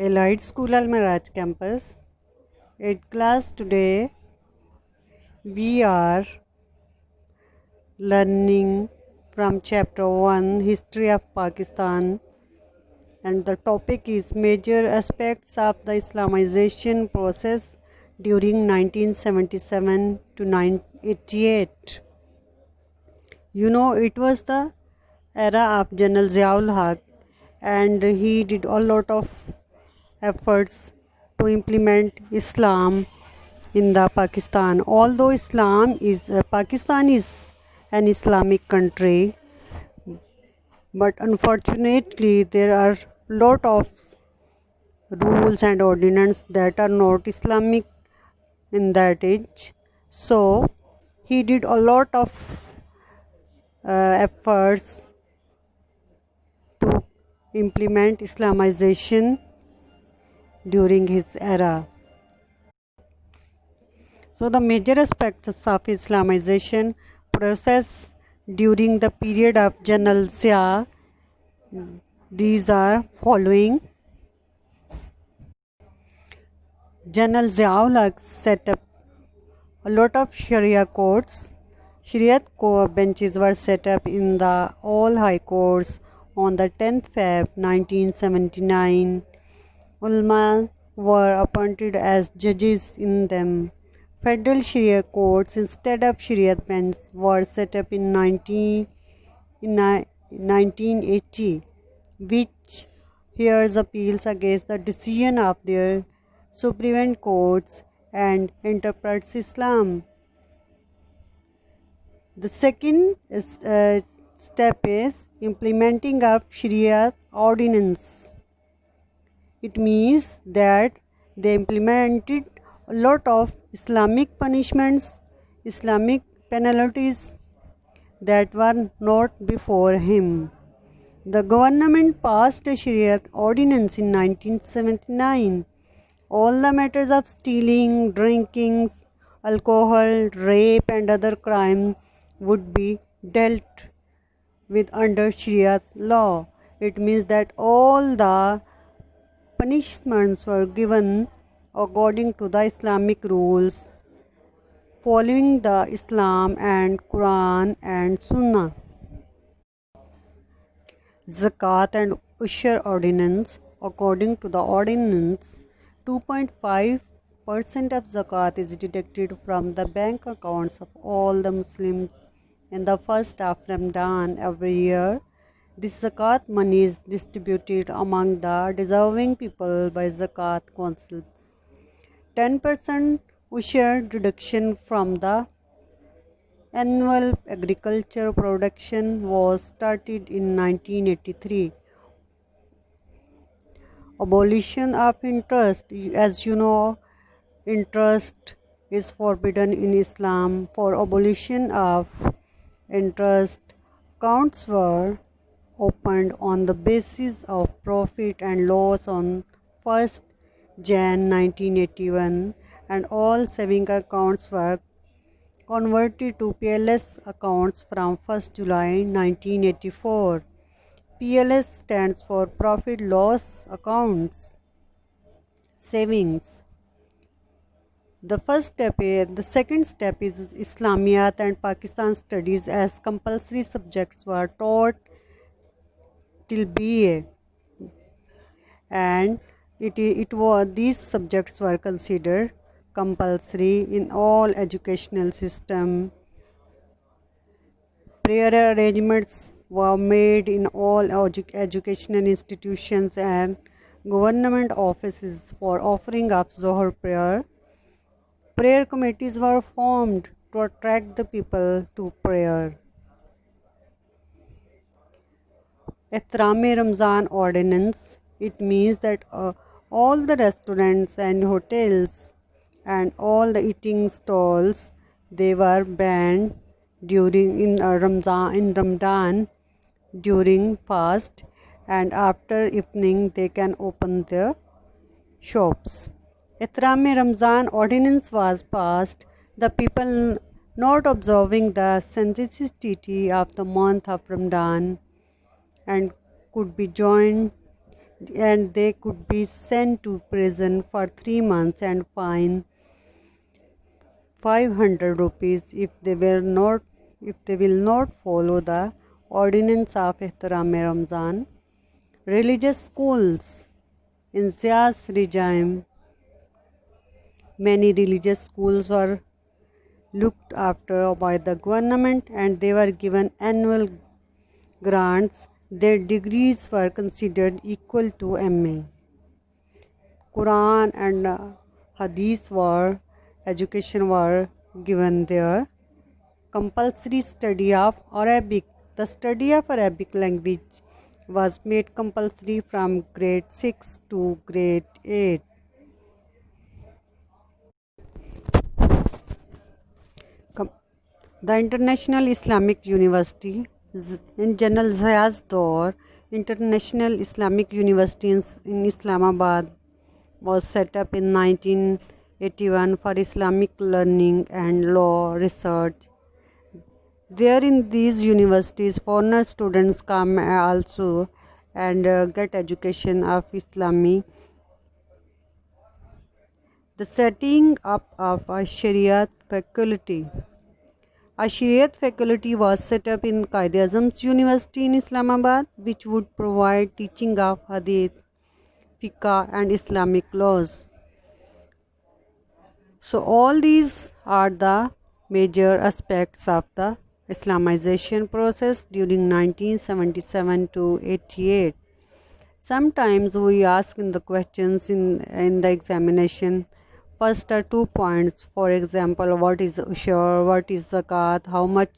Elite School Al Miraj campus. 8th class today we are learning from chapter 1 History of Pakistan, and the topic is major aspects of the Islamization process during 1977 to 1988. It was the era of General Ziaul Haq, and he did a lot of efforts to implement Islam in the Pakistan. Although Pakistan is an Islamic country, but unfortunately there are lot of rules and ordinances that are not Islamic in that age. So he did a lot of efforts to implement Islamization during his era. So the major aspects of Islamization process during the period of General Zia, these are following. General Ziaul Haq set up a lot of Sharia courts. Shariat benches were set up in the all high courts on the 10th Feb 1979. Ulama were appointed as judges in them. Federal Sharia courts instead of Shariat benches were set up in 1980, which hears appeals against the decision of their Supreme Courts and interprets Islam. The second step is implementing of Sharia ordinance. It means that they implemented a lot of Islamic punishments, Islamic penalties that were not before him. The government passed a Sharia ordinance in 1979. All the matters of stealing, drinking, alcohol, rape and other crimes would be dealt with under Sharia law. It means that all the punishments were given according to the Islamic rules, following the Islam and Quran and Sunnah. Zakat and Ushur ordinance. According to the ordinance, 2.5% of zakat is deducted from the bank accounts of all the Muslims in the first of Ramadan every year. This zakat money is distributed among the deserving people by zakat councils. 10% ushur deduction from the annual agriculture production was started in 1983. Abolition of interest. As you know, interest is forbidden in Islam. For abolition of interest, accounts were opened on the basis of profit and loss on 1st Jan 1981, and all saving accounts were converted to PLS accounts from 1st July 1984. PLS stands for Profit Loss Accounts Savings. The second step is Islamiyat and Pakistan studies as compulsory subjects were taught till BA, and these subjects were considered compulsory in all educational system. Prayer arrangements were made in all educational institutions and government offices for offering of Zohar prayer. Prayer committees were formed to attract the people to prayer. Ihram-e Ramzan ordinance. It means that all the restaurants and hotels and all the eating stalls, they were banned in Ramadan during fast, and after evening they can open their shops. Ihram-e Ramzan ordinance was passed. The people not observing the sanctity of the month of Ramadan and could be joined and they could be sent to prison for 3 months and fined 500 rupees if they will not follow the ordinance of Ihtiram Ramzan. Religious schools in Zia's regime, many religious schools were looked after by the government and they were given annual grants. Their degrees were considered equal to MA. Quran and Hadith education were given there. Compulsory study of Arabic. The study of Arabic language was made compulsory from grade 6 to grade 8. The International Islamic University in General Zayas Dor, International Islamic University in Islamabad was set up in 1981 for Islamic learning and law research. There in these universities, foreign students come also and get education of Islami. The setting up of a Shariat faculty. A Shariat faculty was set up in Quaid-e-Azam's University in Islamabad, which would provide teaching of Hadith, Fiqh and Islamic laws. So all these are the major aspects of the Islamization process during 1977 to 88. Sometimes we ask in the questions in the examination, first are 2 points. For example, what is ushur, what is zakat, how much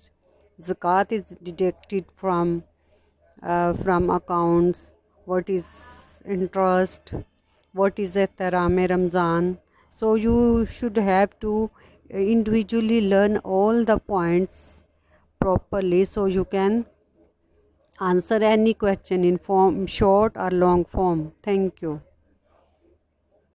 zakat is deducted from accounts, what is interest, what is Ihtiram Ramzan. So you should have to individually learn all the points properly so you can answer any question in form, short or long form. Thank you.